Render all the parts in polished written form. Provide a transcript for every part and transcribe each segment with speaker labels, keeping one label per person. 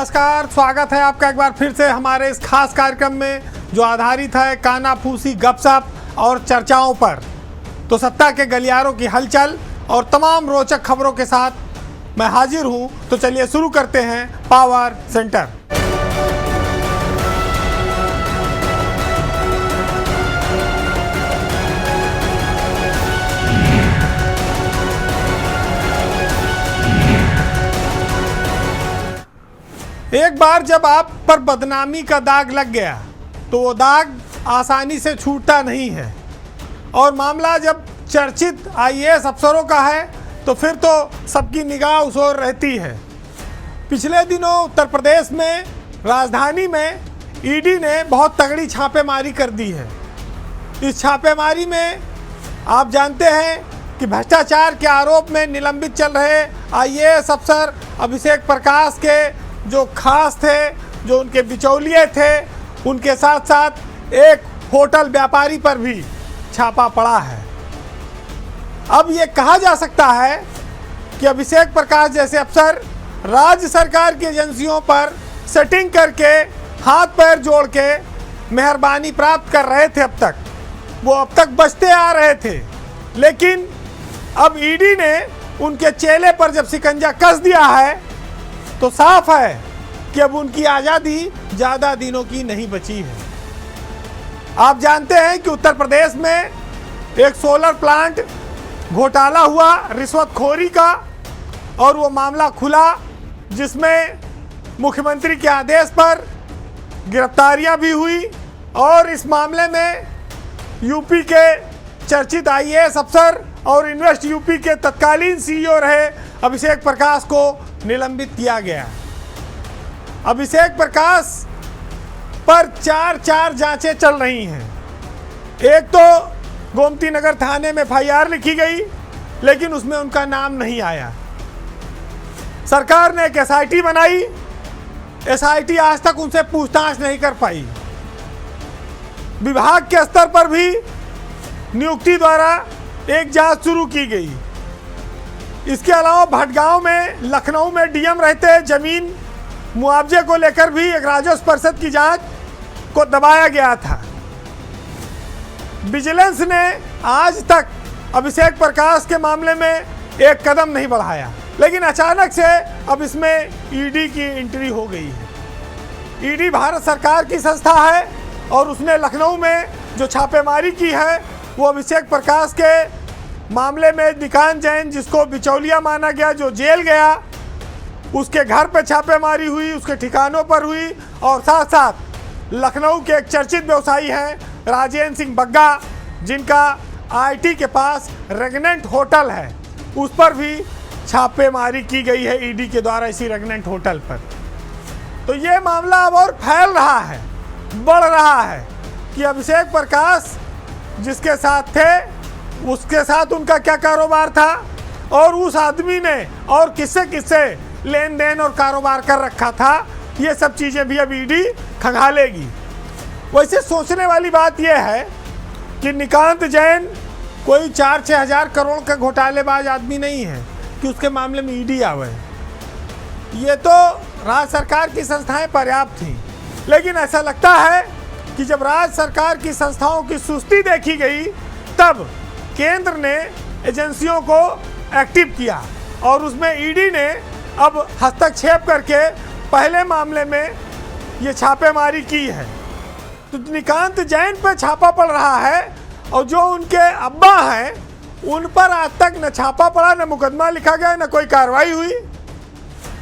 Speaker 1: नमस्कार, स्वागत है आपका एक बार फिर से हमारे इस खास कार्यक्रम में जो आधारित है कानाफूसी गपशप और चर्चाओं पर। तो सत्ता के गलियारों की हलचल और तमाम रोचक खबरों के साथ मैं हाजिर हूं। तो चलिए शुरू करते हैं पावर सेंटर। एक बार जब आप पर बदनामी का दाग लग गया तो वो दाग आसानी से छूटता नहीं है, और मामला जब चर्चित आईएएस अफसरों का है तो फिर तो सबकी निगाह उस ओर रहती है। पिछले दिनों उत्तर प्रदेश में राजधानी में ईडी ने बहुत तगड़ी छापेमारी कर दी है। इस छापेमारी में आप जानते हैं कि भ्रष्टाचार के आरोप में निलंबित चल रहे आईएएस अफसर अभिषेक प्रकाश के जो खास थे, जो उनके बिचौलिए थे, उनके साथ साथ एक होटल व्यापारी पर भी छापा पड़ा है। अब ये कहा जा सकता है कि अभिषेक प्रकाश जैसे अफसर राज्य सरकार की एजेंसियों पर सेटिंग करके हाथ पैर जोड़ के मेहरबानी प्राप्त कर रहे थे। अब तक बचते आ रहे थे, लेकिन अब ईडी ने उनके चेले पर जब शिकंजा कस दिया है तो साफ है कि अब उनकी आज़ादी ज़्यादा दिनों की नहीं बची है। आप जानते हैं कि उत्तर प्रदेश में एक सोलर प्लांट घोटाला हुआ रिश्वतखोरी का, और वो मामला खुला जिसमें मुख्यमंत्री के आदेश पर गिरफ्तारियां भी हुई, और इस मामले में यूपी के चर्चित आईएएस अफसर और इन्वेस्ट यूपी के तत्कालीन सीईओ रहे अभिषेक प्रकाश को निलंबित किया गया। अभिषेक प्रकाश पर चार जांचें चल रही हैं। एक तो गोमती नगर थाने में एफआईआर लिखी गई, लेकिन उसमें उनका नाम नहीं आया। सरकार ने एक एसआईटी बनाई, एसआईटी आज तक उनसे पूछताछ नहीं कर पाई। विभाग के स्तर पर भी नियुक्ति द्वारा एक जांच शुरू की गई। इसके अलावा भटगांव में, लखनऊ में डीएम रहते जमीन मुआवजे को लेकर भी एक राजस्व परिषद की जांच को दबाया गया था। विजिलेंस ने आज तक अभिषेक प्रकाश के मामले में एक कदम नहीं बढ़ाया, लेकिन अचानक से अब इसमें ईडी की एंट्री हो गई है। ईडी भारत सरकार की संस्था है, और उसने लखनऊ में जो छापेमारी की है वो अभिषेक प्रकाश के मामले में निकांत जैन, जिसको बिचौलिया माना गया, जो जेल गया, उसके घर पर छापेमारी हुई, उसके ठिकानों पर हुई, और साथ साथ लखनऊ के एक चर्चित व्यवसायी हैं राजेंद्र सिंह बग्गा, जिनका आईटी के पास रेगनेंट होटल है, उस पर भी छापेमारी की गई है ईडी के द्वारा इसी रेगनेंट होटल पर। तो ये मामला अब और फैल रहा है, बढ़ रहा है कि अभिषेक प्रकाश जिसके साथ थे उसके साथ उनका क्या कारोबार था, और उस आदमी ने और किससे किससे लेन देन और कारोबार कर रखा था। ये सब चीज़ें भी अब ईडी खंगालेगी। वैसे सोचने वाली बात यह है कि निकांत जैन कोई 4-6 हज़ार करोड़ का घोटालेबाज आदमी नहीं है कि उसके मामले में ईडी आवे। ये तो राज्य सरकार की संस्थाएं पर्याप्त थी, लेकिन ऐसा लगता है कि जब राज्य सरकार की संस्थाओं की सुस्ती देखी गई तब केंद्र ने एजेंसियों को एक्टिव किया, और उसमें ईडी ने अब हस्तक्षेप करके पहले मामले में ये छापेमारी की है। तो निकांत जैन पर छापा पड़ रहा है, और जो उनके अब्बा हैं उन पर आज तक न छापा पड़ा, न मुकदमा लिखा गया, न कोई कार्रवाई हुई।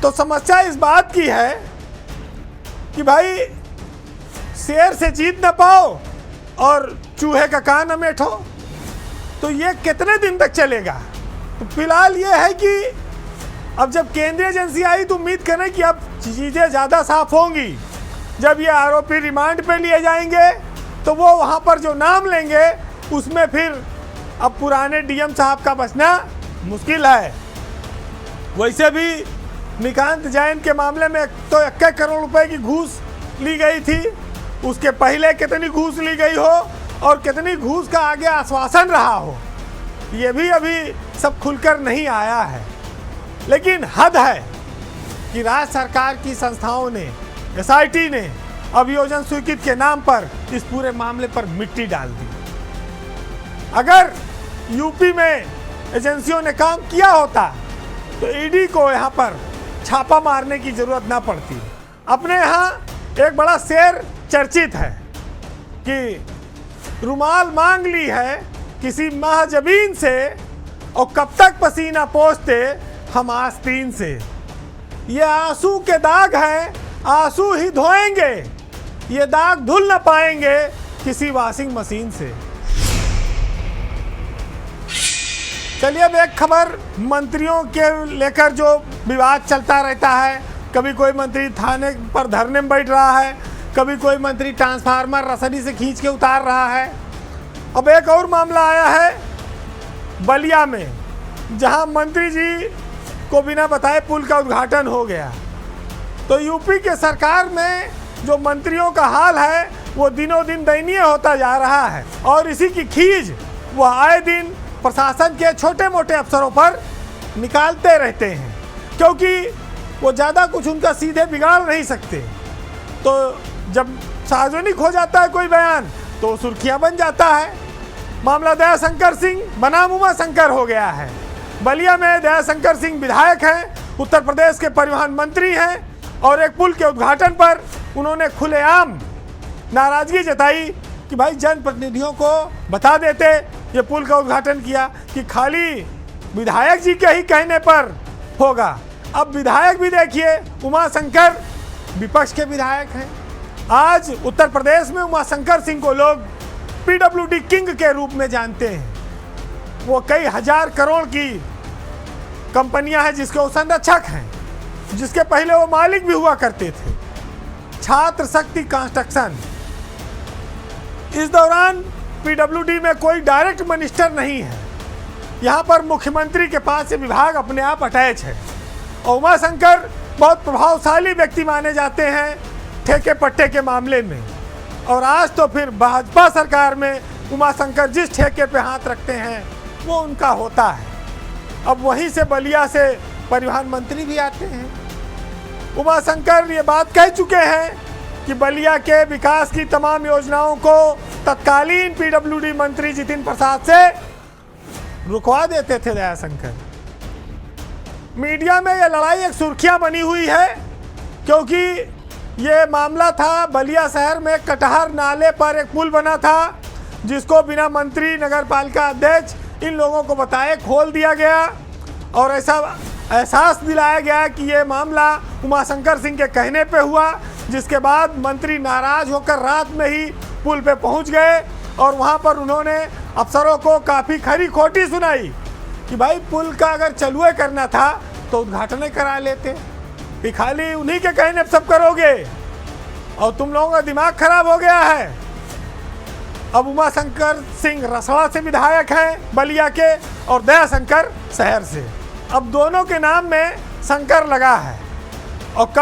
Speaker 1: तो समस्या इस बात की है कि भाई शेर से जीत न पाओ और चूहे का कान न मेठो, तो ये कितने दिन तक चलेगा। तो फिलहाल ये है कि अब जब केंद्रीय एजेंसी आई तो उम्मीद करें कि अब चीज़ें ज़्यादा साफ होंगी। जब ये आरोपी रिमांड पे लिए जाएंगे तो वो वहाँ पर जो नाम लेंगे उसमें फिर अब पुराने डीएम साहब का बचना मुश्किल है। वैसे भी निकांत जैन के मामले में तो 21 करोड़ रुपए की घूस ली गई थी, उसके पहले कितनी घूस ली गई हो और कितनी घूस का आगे आश्वासन रहा हो, ये भी अभी सब खुलकर नहीं आया है। लेकिन हद है कि राज्य सरकार की संस्थाओं ने, एसआईटी ने अभियोजन स्वीकृत के नाम पर इस पूरे मामले पर मिट्टी डाल दी। अगर यूपी में एजेंसियों ने काम किया होता तो ईडी को यहाँ पर छापा मारने की जरूरत ना पड़ती। अपने यहाँ एक बड़ा शेर चर्चित है कि रुमाल मांग ली है किसी महाजबीन से और कब तक पसीना पोंछते हम आस्तीन से। ये आंसू के दाग हैं, आंसू ही धोएंगे, ये दाग धुल ना पाएंगे किसी वॉशिंग मशीन से। चलिए अब एक खबर मंत्रियों के लेकर जो विवाद चलता रहता है, कभी कोई मंत्री थाने पर धरने में बैठ रहा है, कभी कोई मंत्री ट्रांसफार्मर रसदी से खींच के उतार रहा है। अब एक और मामला आया है बलिया में, जहां मंत्री जी को बिना बताए पुल का उद्घाटन हो गया। तो यूपी के सरकार में जो मंत्रियों का हाल है वो दिनों दिन दयनीय होता जा रहा है और इसी की खींच वो आए दिन प्रशासन के छोटे मोटे अफसरों पर निकालते रहते हैं, क्योंकि वो ज़्यादा कुछ उनका सीधे बिगाड़ नहीं सकते। तो जब सार्वजनिक हो जाता है कोई बयान तो सुर्खियां बन जाता है। मामला दयाशंकर सिंह बनाम उमा शंकर हो गया है। बलिया में दयाशंकर सिंह विधायक हैं, उत्तर प्रदेश के परिवहन मंत्री हैं और एक पुल के उद्घाटन पर उन्होंने खुलेआम नाराजगी जताई कि भाई जनप्रतिनिधियों को बता देते ये पुल का उद्घाटन किया कि खाली विधायक जी के ही कहने पर होगा। अब विधायक भी देखिए, उमा शंकर विपक्ष के विधायक हैं। आज उत्तर प्रदेश में उमा शंकर सिंह को लोग पीडब्ल्यूडी किंग के रूप में जानते हैं। वो कई हजार करोड़ की कंपनियां हैं जिसके वो संरक्षक हैं, जिसके पहले वो मालिक भी हुआ करते थे। छात्र शक्ति कंस्ट्रक्शन, इस दौरान पीडब्ल्यूडी में कोई डायरेक्ट मिनिस्टर नहीं है, यहाँ पर मुख्यमंत्री के पास ये विभाग अपने आप अटैच है। और उमा शंकर बहुत प्रभावशाली व्यक्ति माने जाते हैं ठेके पट्टे के मामले में, और आज तो फिर भाजपा सरकार में उमा शंकर जिस ठेके पे हाथ रखते हैं वो उनका होता है। अब वहीं से बलिया से परिवहन मंत्री भी आते हैं। उमा शंकर ये बात कह चुके हैं कि बलिया के विकास की तमाम योजनाओं को तत्कालीन पीडब्ल्यूडी मंत्री जितिन प्रसाद से रुकवा देते थे दयाशंकर। मीडिया में ये लड़ाई एक सुर्खियां बनी हुई है, क्योंकि ये मामला था बलिया शहर में कटहर नाले पर एक पुल बना था जिसको बिना मंत्री नगर पालिका अध्यक्ष इन लोगों को बताए खोल दिया गया, और ऐसा एहसास दिलाया गया कि ये मामला उमा शंकर सिंह के कहने पे हुआ, जिसके बाद मंत्री नाराज होकर रात में ही पुल पे पहुंच गए और वहां पर उन्होंने अफसरों को काफ़ी खरी खोटी सुनाई कि भाई पुल का अगर चलुए करना था तो उद्घाटन करा लेते, कि खाली उन्हीं के कहने सब करोगे और तुम लोगों का दिमाग खराब हो गया है। अब उमा शंकर सिंह रसड़ा से विधायक हैं बलिया के और दयाशंकर शहर से। अब दोनों के नाम में शंकर लगा है, और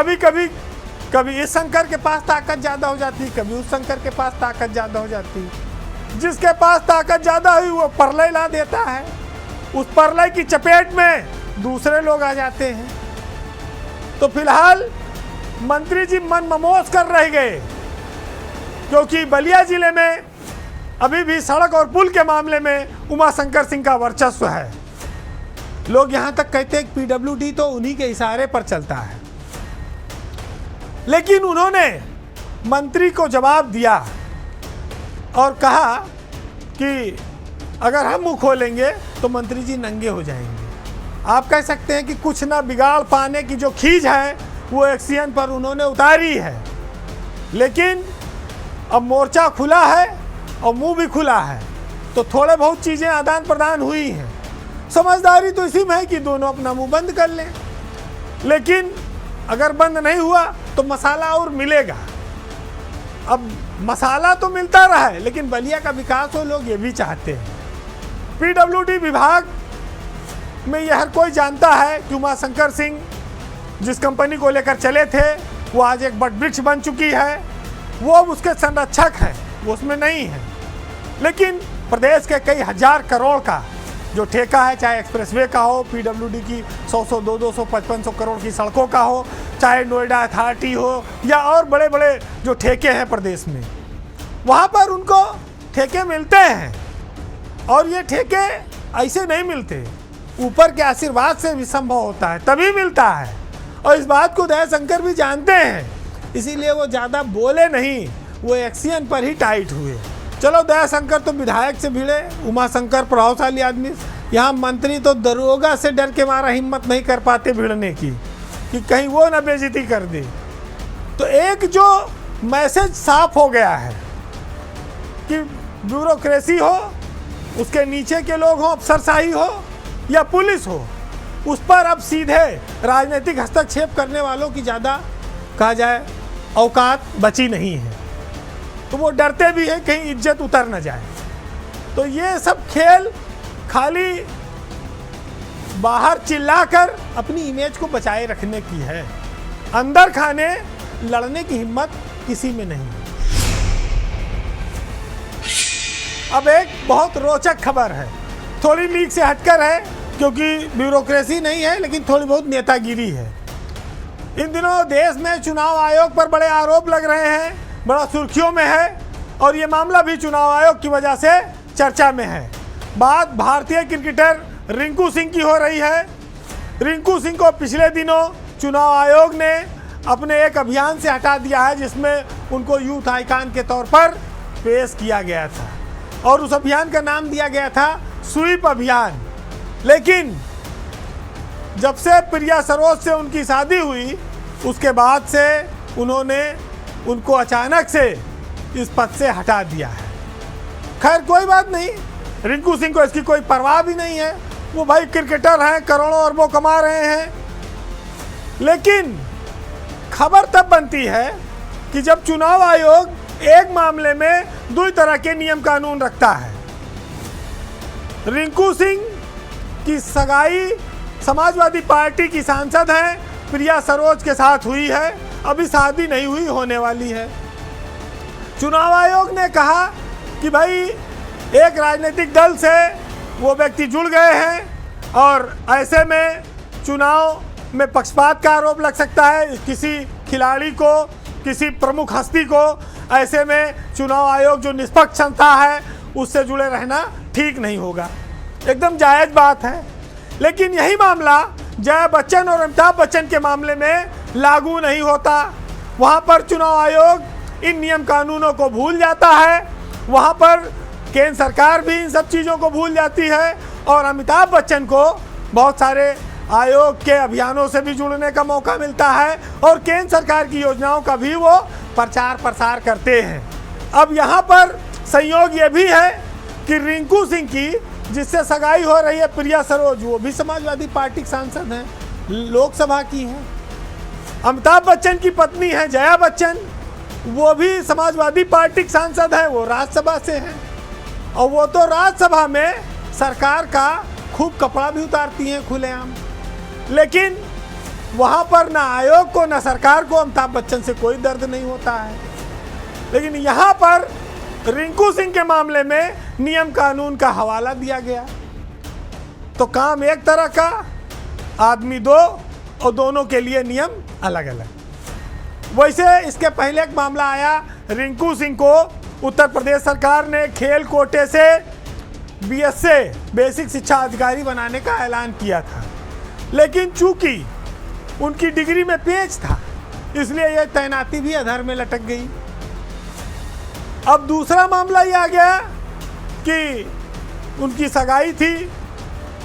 Speaker 1: कभी इस शंकर के पास ताकत ज़्यादा हो जाती, कभी उस शंकर के पास ताकत ज़्यादा हो जाती। जिसके पास ताकत ज़्यादा हुई वो परलय ला देता है, उस परलय की चपेट में दूसरे लोग आ जाते हैं। तो फिलहाल मंत्री जी मन ममोज कर रह गए, क्योंकि बलिया जिले में अभी भी सड़क और पुल के मामले में उमा शंकर सिंह का वर्चस्व है। लोग यहाँ तक कहते हैं कि पीडब्ल्यूडी तो उन्हीं के इशारे पर चलता है, लेकिन उन्होंने मंत्री को जवाब दिया और कहा कि अगर हम मुंह खोलेंगे तो मंत्री जी नंगे हो जाएंगे। आप कह सकते हैं कि कुछ ना बिगाड़ पाने की जो खींच है वो एक्सीएन पर उन्होंने उतारी है, लेकिन अब मोर्चा खुला है और मुंह भी खुला है, तो थोड़े बहुत चीज़ें आदान प्रदान हुई हैं। समझदारी तो इसी में है कि दोनों अपना मुंह बंद कर लें, लेकिन अगर बंद नहीं हुआ तो मसाला और मिलेगा। अब मसाला तो मिलता रहा है, लेकिन बलिया का विकास हो, लोग ये भी चाहते हैं। पीडब्ल्यूडी विभाग में यह हर कोई जानता है कि उमा शंकर सिंह जिस कंपनी को लेकर चले थे वो आज एक वटवृक्ष बन चुकी है, वो उसके संरक्षक हैं, वो उसमें नहीं है। लेकिन प्रदेश के कई हजार करोड़ का जो ठेका है, चाहे एक्सप्रेसवे का हो, पीडब्ल्यूडी की 100 200 500 करोड़ की सड़कों का हो, चाहे नोएडा अथॉरिटी हो या और बड़े बड़े जो ठेके हैं प्रदेश में, वहाँ पर उनको ठेके मिलते हैं। और ये ठेके ऐसे नहीं मिलते, ऊपर के आशीर्वाद से भी संभव होता है, तभी मिलता है। और इस बात को दयाशंकर भी जानते हैं, इसीलिए वो ज़्यादा बोले नहीं, वो एक्शन पर ही टाइट हुए। चलो, दयाशंकर तो विधायक से भिड़े, उमाशंकर प्रभावशाली आदमी, यहाँ मंत्री तो दरोगा से डर के मारा हिम्मत नहीं कर पाते भिड़ने की कि कहीं वो ना बेइज्जती कर दे। तो एक जो मैसेज साफ हो गया है कि ब्यूरोक्रेसी हो, उसके नीचे के लोग हों, अफसरशाही हो या पुलिस हो, उस पर अब सीधे राजनीतिक हस्तक्षेप करने वालों की ज़्यादा कहा जाए औकात बची नहीं है। तो वो डरते भी हैं कहीं इज्जत उतर न जाए। तो ये सब खेल खाली बाहर चिल्लाकर अपनी इमेज को बचाए रखने की है, अंदर खाने लड़ने की हिम्मत किसी में नहीं। अब एक बहुत रोचक खबर है, थोड़ी लीक से हटकर है क्योंकि ब्यूरोक्रेसी नहीं है, लेकिन थोड़ी बहुत नेतागिरी है। इन दिनों देश में चुनाव आयोग पर बड़े आरोप लग रहे हैं, बड़ा सुर्खियों में है, और ये मामला भी चुनाव आयोग की वजह से चर्चा में है। बात भारतीय क्रिकेटर रिंकू सिंह की हो रही है। रिंकू सिंह को पिछले दिनों चुनाव आयोग ने अपने एक अभियान से हटा दिया है, जिसमें उनको यूथ आइकॉन के तौर पर पेश किया गया था, और उस अभियान का नाम दिया गया था स्वीप अभियान। लेकिन जब से प्रिया सरोज से उनकी शादी हुई, उसके बाद से उन्होंने उनको अचानक से इस पद से हटा दिया है। खैर, कोई बात नहीं, रिंकू सिंह को इसकी कोई परवाह भी नहीं है, वो भाई क्रिकेटर हैं, करोड़ों अरबों कमा रहे हैं। लेकिन खबर तब बनती है कि जब चुनाव आयोग एक मामले में दो तरह के नियम कानून रखता है। रिंकू सिंह की सगाई समाजवादी पार्टी की सांसद हैं प्रिया सरोज के साथ हुई है, अभी शादी नहीं हुई, होने वाली है। चुनाव आयोग ने कहा कि भाई एक राजनीतिक दल से वो व्यक्ति जुड़ गए हैं और ऐसे में चुनाव में पक्षपात का आरोप लग सकता है, किसी खिलाड़ी को, किसी प्रमुख हस्ती को। ऐसे में चुनाव आयोग जो निष्पक्ष संस्था है उससे जुड़े रहना ठीक नहीं होगा, एकदम जायज़ बात है। लेकिन यही मामला जया बच्चन और अमिताभ बच्चन के मामले में लागू नहीं होता। वहाँ पर चुनाव आयोग इन नियम कानूनों को भूल जाता है, वहाँ पर केंद्र सरकार भी इन सब चीज़ों को भूल जाती है, और अमिताभ बच्चन को बहुत सारे आयोग के अभियानों से भी जुड़ने का मौका मिलता है, और केंद्र सरकार की योजनाओं का भी वो प्रचार प्रसार करते हैं। अब यहाँ पर संयोग ये भी है कि रिंकू सिंह की जिससे सगाई हो रही है प्रिया सरोज, वो भी समाजवादी पार्टी सांसद हैं, लोकसभा की हैं। अमिताभ बच्चन की पत्नी है जया बच्चन, वो भी समाजवादी पार्टी सांसद है, वो राज्यसभा से हैं, और वो तो राज्यसभा में सरकार का खूब कपड़ा भी उतारती हैं खुलेआम। लेकिन वहाँ पर ना आयोग को ना सरकार को अमिताभ बच्चन से कोई दर्द नहीं होता है। लेकिन यहाँ पर रिंकू सिंह के मामले में नियम कानून का हवाला दिया गया, तो काम एक तरह का, आदमी दो, और दोनों के लिए नियम अलग अलग। वैसे इसके पहले एक मामला आया, रिंकू सिंह को उत्तर प्रदेश सरकार ने खेल कोटे से बीएसए बेसिक शिक्षा अधिकारी बनाने का ऐलान किया था, लेकिन चूंकि उनकी डिग्री में पेच था, इसलिए यह तैनाती भी अधर में लटक गई। अब दूसरा मामला ये आ गया कि उनकी सगाई थी,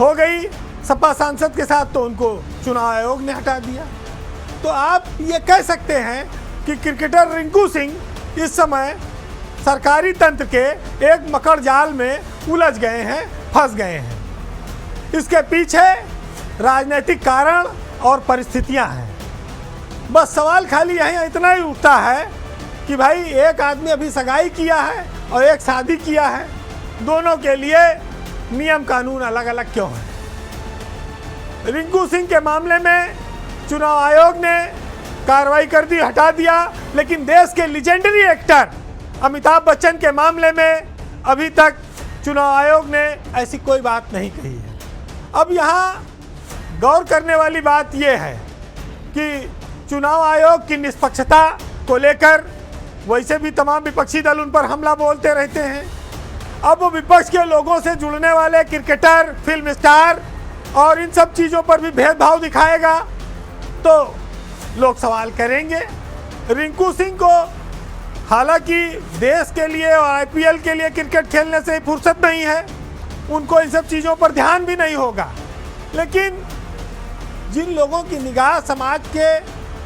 Speaker 1: हो गई सपा सांसद के साथ, तो उनको चुनाव आयोग ने हटा दिया। तो आप ये कह सकते हैं कि क्रिकेटर रिंकू सिंह इस समय सरकारी तंत्र के एक मकड़ जाल में उलझ गए हैं, फंस गए हैं। इसके पीछे राजनीतिक कारण और परिस्थितियां हैं। बस सवाल खाली यहीं इतना ही उठता है कि भाई एक आदमी अभी सगाई किया है और एक शादी किया है, दोनों के लिए नियम कानून अलग अलग क्यों है। रिंकू सिंह के मामले में चुनाव आयोग ने कार्रवाई कर दी, हटा दिया, लेकिन देश के लीजेंडरी एक्टर अमिताभ बच्चन के मामले में अभी तक चुनाव आयोग ने ऐसी कोई बात नहीं कही है। अब यहाँ गौर करने वाली बात यह है कि चुनाव आयोग की निष्पक्षता को लेकर वैसे भी तमाम विपक्षी दल उन पर हमला बोलते रहते हैं। अब वो विपक्ष के लोगों से जुड़ने वाले क्रिकेटर, फिल्म स्टार और इन सब चीज़ों पर भी भेदभाव दिखाएगा तो लोग सवाल करेंगे। रिंकू सिंह को हालांकि देश के लिए और आईपीएल के लिए क्रिकेट खेलने से फुर्सत नहीं है, उनको इन सब चीज़ों पर ध्यान भी नहीं होगा, लेकिन जिन लोगों की निगाह समाज के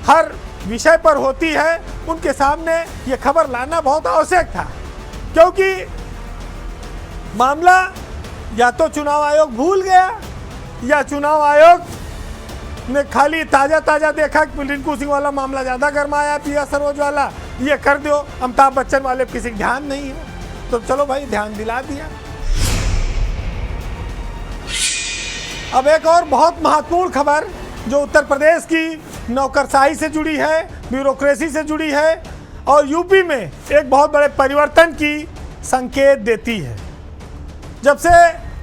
Speaker 1: हर विषय पर होती है उनके सामने ये खबर लाना बहुत आवश्यक था, क्योंकि मामला या तो चुनाव आयोग भूल गया या चुनाव आयोग ने खाली ताज़ा देखा कि रिंकू सिंह वाला मामला ज़्यादा गर्माया, प्रिया सरोज वाला ये कर दो, अमिताभ बच्चन वाले किसी का ध्यान नहीं है, तो चलो भाई ध्यान दिला दिया। अब एक और बहुत महत्वपूर्ण खबर जो उत्तर प्रदेश की नौकरशाही से जुड़ी है, ब्यूरोक्रेसी से जुड़ी है और यूपी में एक बहुत बड़े परिवर्तन की संकेत देती है। जब से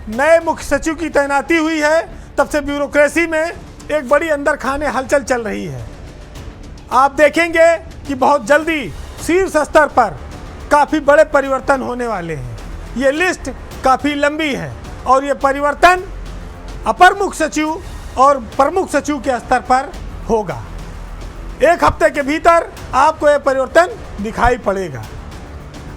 Speaker 1: नए मुख्य सचिव की तैनाती हुई है तब से ब्यूरोक्रेसी में एक बड़ी अंदर खाने हलचल चल रही है। आप देखेंगे कि बहुत जल्दी शीर्ष स्तर पर काफ़ी बड़े परिवर्तन होने वाले हैं। ये लिस्ट काफ़ी लंबी है और ये परिवर्तन अपर मुख्य सचिव और प्रमुख सचिव के स्तर पर होगा। एक हफ्ते के भीतर आपको ये परिवर्तन दिखाई पड़ेगा।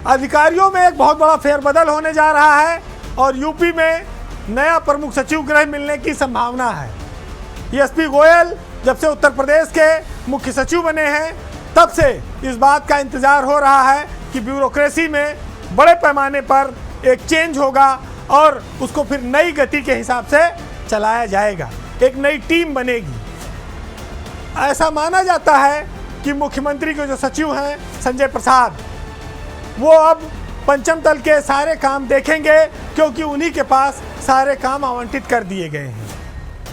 Speaker 1: अधिकारियों में एक बहुत बड़ा फेरबदल होने जा रहा है और यूपी में नया प्रमुख सचिव गृह मिलने की संभावना है। एसपी गोयल जब से उत्तर प्रदेश के मुख्य सचिव बने हैं तब से इस बात का इंतजार हो रहा है कि ब्यूरोक्रेसी में बड़े पैमाने पर एक चेंज होगा और उसको फिर नई गति के हिसाब से चलाया जाएगा, एक नई टीम बनेगी। ऐसा माना जाता है कि मुख्यमंत्री के जो सचिव हैं संजय प्रसाद, वो अब पंचम तल के सारे काम देखेंगे क्योंकि उन्हीं के पास सारे काम आवंटित कर दिए गए हैं।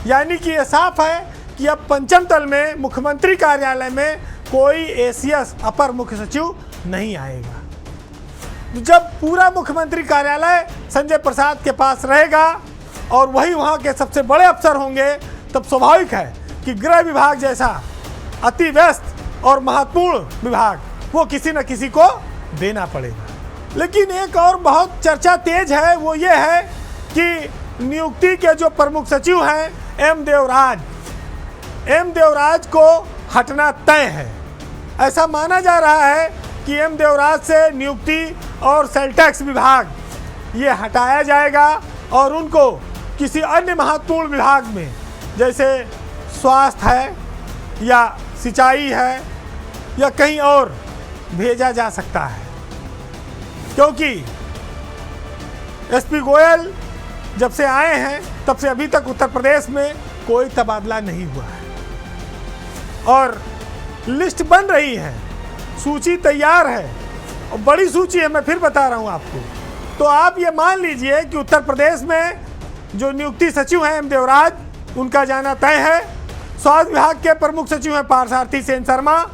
Speaker 1: यानी कि ये साफ है कि अब पंचम तल में मुख्यमंत्री कार्यालय में कोई एसीएस अपर मुख्य सचिव नहीं आएगा। जब पूरा मुख्यमंत्री कार्यालय संजय प्रसाद के पास रहेगा और वही वहाँ के सबसे बड़े अफसर होंगे, तब स्वाभाविक है कि गृह विभाग जैसा अति व्यस्त और महत्वपूर्ण विभाग वो किसी न किसी को देना पड़ेगा। लेकिन एक और बहुत चर्चा तेज है, वो ये है कि नियुक्ति के जो प्रमुख सचिव हैं एम देवराज को हटना तय है। ऐसा माना जा रहा है कि एम देवराज से नियुक्ति और सेल टैक्स विभाग ये हटाया जाएगा और उनको किसी अन्य महत्वपूर्ण विभाग में जैसे स्वास्थ्य है या सिंचाई है या कहीं और भेजा जा सकता है, क्योंकि एसपी गोयल जब से आए हैं तब से अभी तक उत्तर प्रदेश में कोई तबादला नहीं हुआ है और लिस्ट बन रही है, सूची तैयार है और बड़ी सूची है, मैं फिर बता रहा हूं आपको। तो आप ये मान लीजिए कि उत्तर प्रदेश में जो नियुक्ति सचिव हैं एम देवराज, उनका जाना तय है। स्वास्थ्य विभाग के प्रमुख सचिव हैं पार्थसारथी सेन शर्मा,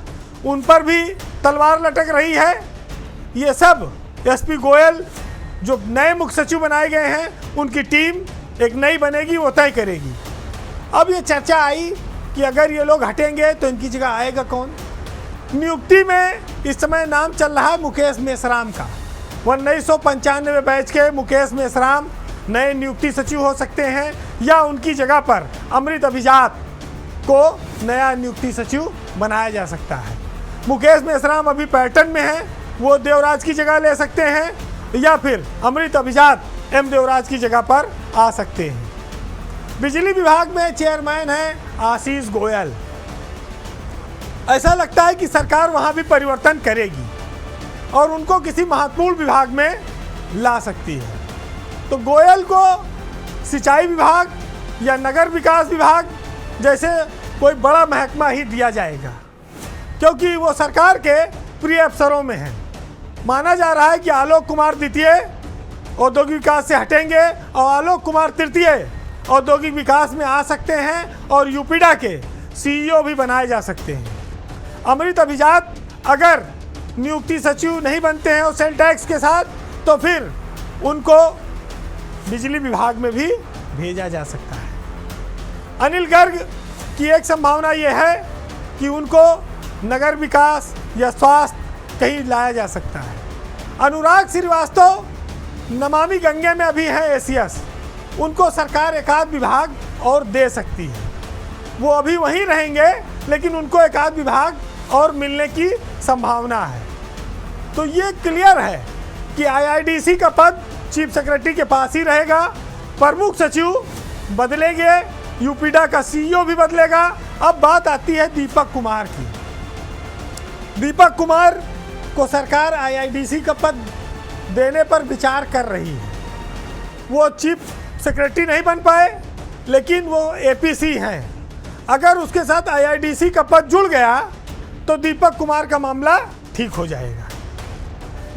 Speaker 1: उन पर भी तलवार लटक रही है। ये सब एसपी गोयल जो नए मुख्य सचिव बनाए गए हैं उनकी टीम एक नई बनेगी, वो तय करेगी। अब ये चर्चा आई कि अगर ये लोग हटेंगे तो इनकी जगह आएगा कौन। नियुक्ति में इस समय नाम चल रहा है मुकेश मेश्राम का। 1995 बैच के मुकेश मेश्राम नए नियुक्ति सचिव हो सकते हैं या उनकी जगह पर अमृत अभिजात को नया नियुक्ति सचिव बनाया जा सकता है। मुकेश मेश्राम अभी पैटर्न में हैं, वो देवराज की जगह ले सकते हैं या फिर अमृत अभिजात एम देवराज की जगह पर आ सकते हैं। बिजली विभाग में चेयरमैन हैं आशीष गोयल। ऐसा लगता है कि सरकार वहां भी परिवर्तन करेगी और उनको किसी महत्वपूर्ण विभाग में ला सकती है। तो गोयल को सिंचाई विभाग या नगर विकास विभाग जैसे कोई बड़ा महकमा ही दिया जाएगा, क्योंकि वो सरकार के प्रिय अफसरों में हैं। माना जा रहा है कि आलोक कुमार द्वितीय औद्योगिक विकास से हटेंगे और आलोक कुमार तृतीय औद्योगिक विकास में आ सकते हैं और यूपीडा के सीईओ भी बनाए जा सकते हैं। अमृत अभिजात अगर नियुक्ति सचिव नहीं बनते हैं और सेल टैक्स के साथ, तो फिर उनको बिजली विभाग में भी भेजा जा सकता है। अनिल गर्ग की एक संभावना यह है कि उनको नगर विकास या स्वास्थ्य कहीं लाया जा सकता है। अनुराग श्रीवास्तव नमामि गंगे में अभी है एसीएस, उनको सरकार एक आध विभाग और दे सकती है। वो अभी वहीं रहेंगे, लेकिन उनको एक आध विभाग और मिलने की संभावना है। तो ये क्लियर है कि आईआईडीसी का पद चीफ सेक्रेटरी के पास ही रहेगा। प्रमुख सचिव बदलेंगे, यूपीडा का सीईओ भी बदलेगा। अब बात आती है दीपक कुमार की। दीपक कुमार को सरकार आईआईडीसी का पद देने पर विचार कर रही है। वो चीफ सेक्रेटरी नहीं बन पाए, लेकिन वो एपीसी हैं। अगर उसके साथ आईआईडीसी का पद जुड़ गया तो दीपक कुमार का मामला ठीक हो जाएगा।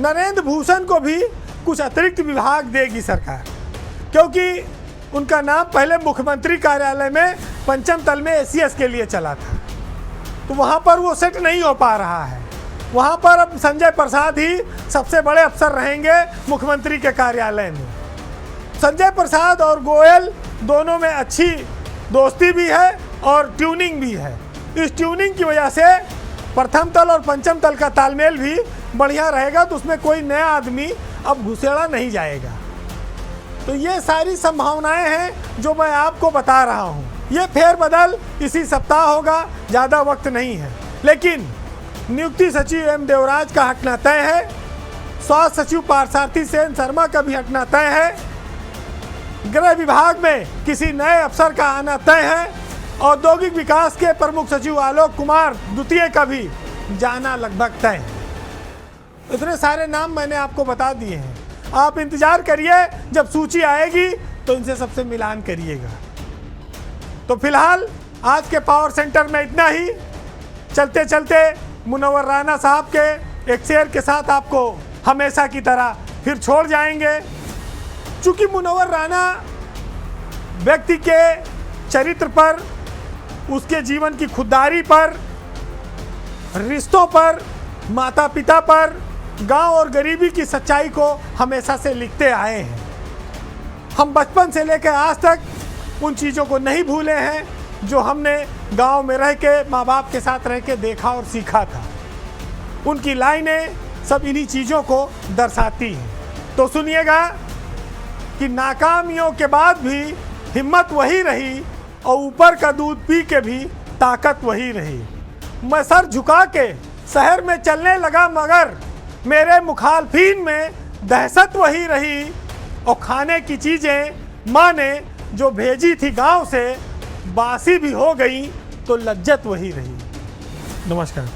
Speaker 1: नरेंद्र भूषण को भी कुछ अतिरिक्त विभाग देगी सरकार, क्योंकि उनका नाम पहले मुख्यमंत्री कार्यालय में पंचम तल में एसीएस के लिए चला था, तो वहाँ पर वो सेट नहीं हो पा रहा है। वहाँ पर अब संजय प्रसाद ही सबसे बड़े अफसर रहेंगे मुख्यमंत्री के कार्यालय में। संजय प्रसाद और गोयल दोनों में अच्छी दोस्ती भी है और ट्यूनिंग भी है। इस ट्यूनिंग की वजह से प्रथम तल और पंचम तल का तालमेल भी बढ़िया रहेगा, तो उसमें कोई नया आदमी अब घुसेड़ा नहीं जाएगा। तो ये सारी संभावनाएं हैं जो मैं आपको बता रहा हूँ। ये फेरबदल इसी सप्ताह होगा, ज़्यादा वक्त नहीं है। लेकिन नियुक्ति सचिव एम देवराज का हटना तय है, स्वास्थ्य सचिव पार्थसारथी सेन शर्मा का भी हटना तय है, गृह विभाग में किसी नए अफसर का आना तय है, औद्योगिक विकास के प्रमुख सचिव आलोक कुमार द्वितीय का भी जाना लगभग तय है। इतने सारे नाम मैंने आपको बता दिए हैं। आप इंतजार करिए, जब सूची आएगी तो इनसे सबसे मिलान करिएगा। तो फिलहाल आज के पावर सेंटर में इतना ही। चलते चलते मुनव्वर राना साहब के एक शेर के साथ आपको हमेशा की तरह फिर छोड़ जाएंगे। चूँकि मुनव्वर राना व्यक्ति के चरित्र पर, उसके जीवन की खुददारी पर, रिश्तों पर, माता पिता पर, गांव और गरीबी की सच्चाई को हमेशा से लिखते आए हैं। हम बचपन से लेकर आज तक उन चीज़ों को नहीं भूले हैं जो हमने गांव में रह के, माँ बाप के साथ रह के देखा और सीखा था। उनकी लाइनें सब इन्हीं चीज़ों को दर्शाती हैं। तो सुनिएगा कि नाकामियों के बाद भी हिम्मत वही रही और ऊपर का दूध पी के भी ताकत वही रही। मैं सर झुका के शहर में चलने लगा, मगर मेरे मुखालफिन में दहशत वही रही। और खाने की चीज़ें माँ ने जो भेजी थी गांव से, बासी भी हो गई तो लज्जत वही रही। नमस्कार।